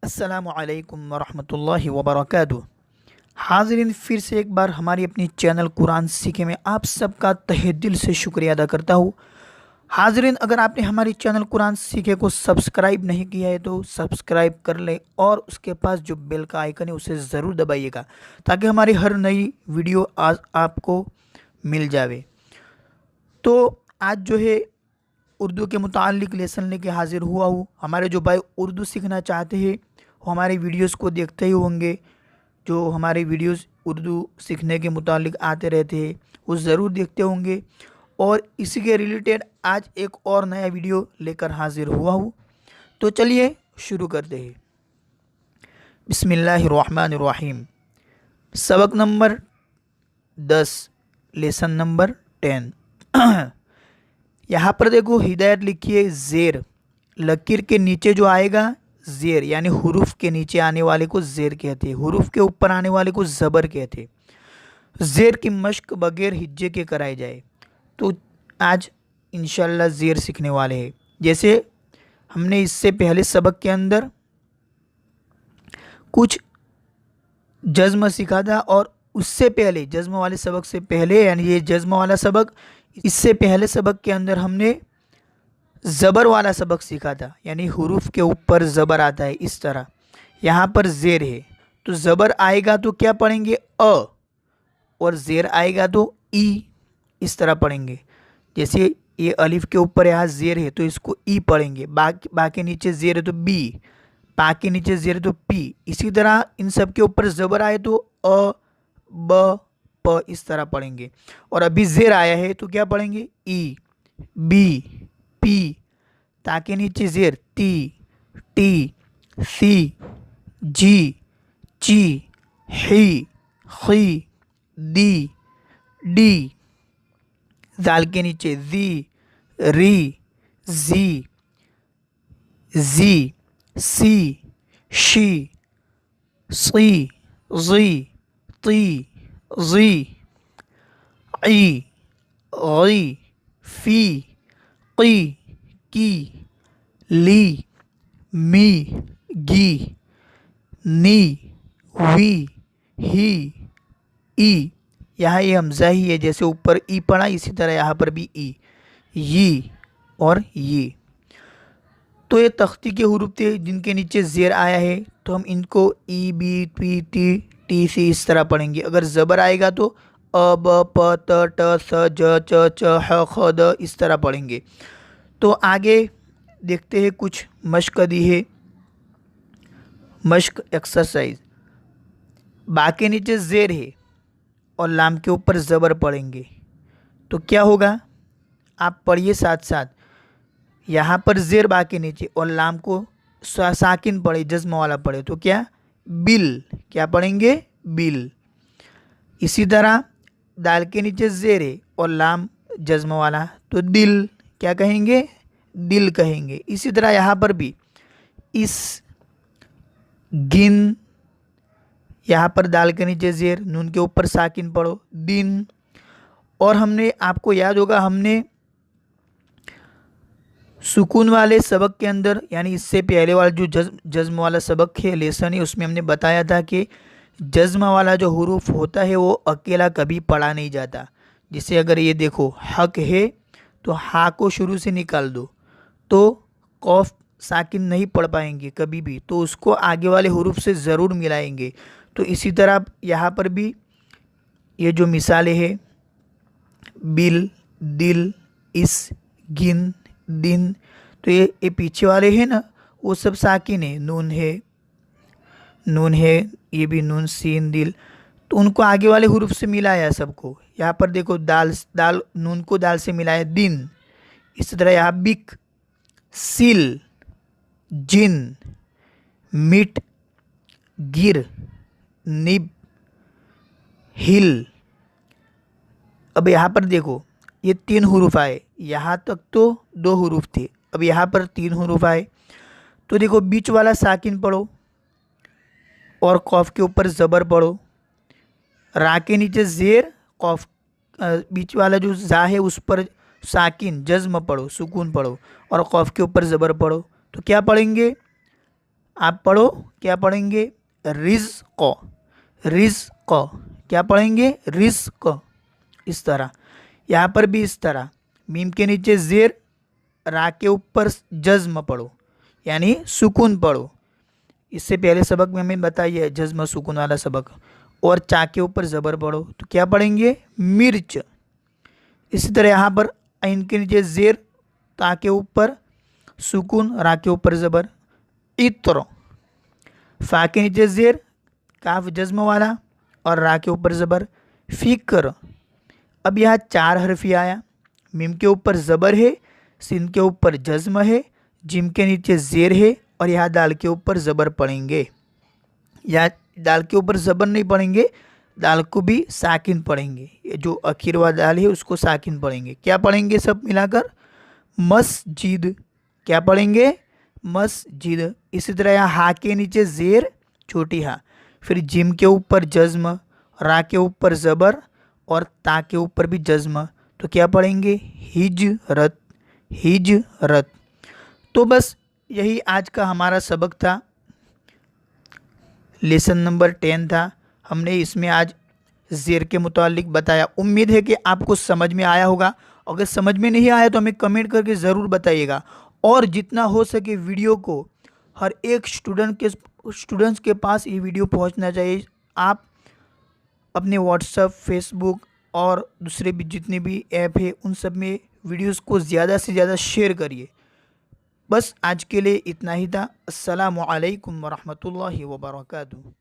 अस्सलामु अलैकुम वरहमतुल्लाहि वबरकातुहू। हाज़रीन, फिर से एक बार हमारी अपनी चैनल कुरान सीखे में आप सबका तहे दिल से शुक्रिया अदा करता हूँ। हाज़रीन, अगर आपने हमारी चैनल कुरान सीखे को सब्सक्राइब नहीं किया है तो सब्सक्राइब कर लें और उसके पास जो बेल का आइकन है उसे ज़रूर दबाइएगा ताकि हमारी हर नई वीडियो आज आपको मिल जावे। तो आज जो है उर्दू के मुतालिक लेसन लेके हाज़िर हुआ हूँ। हमारे जो भाई उर्दू सीखना चाहते हैं वो हमारे वीडियोस को देखते ही होंगे। जो हमारे वीडियोस उर्दू सीखने के मुतालिक आते रहते हैं वो ज़रूर देखते होंगे। और इसी के रिलेटेड आज एक और नया वीडियो लेकर हाज़िर हुआ हूँ। तो चलिए शुरू करते हैं। बिस्मिल्लाहिर्रहमानिर्रहीम। सबक नंबर 10, लेसन नंबर 10। यहाँ पर देखो हिदायत लिखी है ज़ेर। लकीर के नीचे जो आएगा ज़ेर यानी हुरूफ के नीचे आने वाले को ज़ेर कहते हैं, हुरूफ के ऊपर आने वाले को ज़बर कहते हैं। ज़ेर की मश्क बगैर हिज्जे के कराई जाए। तो आज इंशाल्लाह ज़ेर सीखने वाले हैं। जैसे हमने इससे पहले सबक के अंदर कुछ जज्म सीखा था और उससे पहले जज्म वाले सबक से पहले यानी ये जज्म वाला सबक, इससे पहले सबक के अंदर हमने ज़बर वाला सबक सीखा था यानी हुरूफ के ऊपर ज़बर आता है इस तरह। यहाँ पर ज़ेर है तो ज़बर आएगा तो क्या पढ़ेंगे अ, और ज़ेर आएगा तो ई, इस तरह पढ़ेंगे। जैसे ये अलिफ के ऊपर यहाँ ज़ेर है तो इसको ई पढ़ेंगे, बा के नीचे ज़ेर है तो बी, पा के नीचे ज़ेर है तो पी। इसी तरह इन सब के ऊपर ज़बर आए तो अ, ब, प, इस तरह पढ़ेंगे। और अभी ज़ेर आया है तो क्या पढ़ेंगे ई, बी, पी, ता के नीचे ज़ेर ती, टी, सी, जी, ची, ही, खी, दी, डी, जाल के नीचे जी, री, जी, जी, सी, शी, सी, जी, ती, जी, ई, गी, फी, की, की, ली, मी, गी, नी, वी, ही, ई। यहाँ ये हमज़ा ही है, जैसे ऊपर ई पढ़ा इसी तरह यहाँ पर भी ई, ये और ये। तो ये तख्ती के हुरूफ थे जिनके नीचे ज़ेर आया है तो हम इनको ई, बी, पी, टी, टी से इस तरह पढ़ेंगे। अगर ज़बर आएगा तो अ, ब, प, त, ट, स, ज, च, च, ह, ख, द, इस तरह पढ़ेंगे। तो आगे देखते हैं कुछ मश्क दी है, मश्क एक्सरसाइज। बा के नीचे ज़ेर है और लाम के ऊपर ज़बर पढ़ेंगे तो क्या होगा, आप पढ़िए साथ साथ। यहाँ पर ज़ेर बा के नीचे और लाम को साकिन पढ़े, जज्म वाला पढ़े तो क्या बिल, क्या पढ़ेंगे बिल। इसी तरह दाल के नीचे ज़ेर है और लाम जज्म वाला तो दिल, क्या कहेंगे दिल कहेंगे। इसी तरह यहाँ पर भी इस, गिन, यहाँ पर दाल के नीचे ज़ेर, नून के ऊपर साकिन पढ़ो दिन। और हमने, आपको याद होगा हमने सुकून वाले सबक के अंदर यानी इससे पहले वाला जो जज्म वाला सबक है लेसन है उसमें हमने बताया था कि जज्म वाला जो हुरूफ होता है वो अकेला कभी पढ़ा नहीं जाता। जिसे अगर ये देखो हक है तो हा को शुरू से निकाल दो तो कौफ साकिन नहीं पढ़ पाएंगे कभी भी, तो उसको आगे वाले हुरूफ से ज़रूर मिलाएंगे। तो इसी तरह यहाँ पर भी ये जो मिसालें हैं बिल, दिल, इस, गिन, दिन, तो ये पीछे वाले हैं ना वो सब साकिन है, नून है, नून है, ये भी नून, सीन, दिल, तो उनको आगे वाले हुरूफ से मिलाया सबको। यहाँ पर देखो दाल, दाल नून को दाल से मिलाया दिन। इसी तरह यहाँ बिक, सिल, जिन, मिट, गिर, निब, हिल। अब यहाँ पर देखो ये 3 हुरूफ आए, यहाँ तक तो 2 हुरूफ थे, अब यहाँ पर 3 हुरूफ आए। तो देखो बीच वाला साकिन पढ़ो और कौफ के ऊपर ज़बर पढ़ो, रा के नीचे ज़ेर, कौफ बीच वाला जो जा है उस पर साकिन जज्म पढ़ो, सुकून पढ़ो और कौफ के ऊपर ज़बर पढ़ो तो क्या पढ़ेंगे आप पढ़ो, क्या पढ़ेंगे? रिज़्क़, रिज़्क़, क्या पढ़ेंगे? रिज़्क़। इस तरह यहाँ पर भी इस तरह, मीम के नीचे ज़ेर, रा के ऊपर जज्म पढ़ो, यानी सुकून पढ़ो। इससे पहले सबक में हमें बताइए जज्म सुकून वाला सबक। और चा के ऊपर ज़बर पढ़ो तो क्या पढ़ेंगे? मिर्च। इसी तरह यहाँ पर ऐन के नीचे ज़ेर, ता के ऊपर सुकून, रा के ऊपर ज़बर, इत्र। फा के नीचे ज़ेर, काफ जज्म वाला और रा के ऊपर ज़बर, फ़िक्र। अब यहाँ 4 हरफी आया, मीम के ऊपर ज़बर है, सिन के ऊपर जज्म है, जिम के नीचे ज़ेर है और यहाँ दाल के ऊपर ज़बर पढ़ेंगे। या दाल के ऊपर ज़बर नहीं पढ़ेंगे, दाल को भी साकिन पढ़ेंगे। ये जो आखिर वाला दाल है उसको साकिन पढ़ेंगे। क्या पढ़ेंगे सब मिलाकर? मस्जिद। क्या पढ़ेंगे? मस्जिद। इसी तरह यहाँ हा के नीचे ज़ेर, छोटी हा, फिर जिम के ऊपर जज्म, रा के ऊपर ज़बर और ता के ऊपर भी जज्म, तो क्या पढ़ेंगे? हिजरत, हिजरत। तो बस यही आज का हमारा सबक था, लेसन नंबर 10 था। हमने इसमें आज ज़ेर के मुतालिक बताया। उम्मीद है कि आपको समझ में आया होगा। अगर समझ में नहीं आया तो हमें कमेंट करके ज़रूर बताइएगा। और जितना हो सके वीडियो को हर एक स्टूडेंट्स के पास ये वीडियो पहुंचना चाहिए। आप अपने व्हाट्सएप, फेसबुक और दूसरे भी जितने भी ऐप है उन सब में वीडियोस को ज़्यादा से ज़्यादा शेयर करिए। बस आज के लिए इतना ही था। अस्सलामु अलैकुम वरहमतुल्लाहि वबरकातुहू।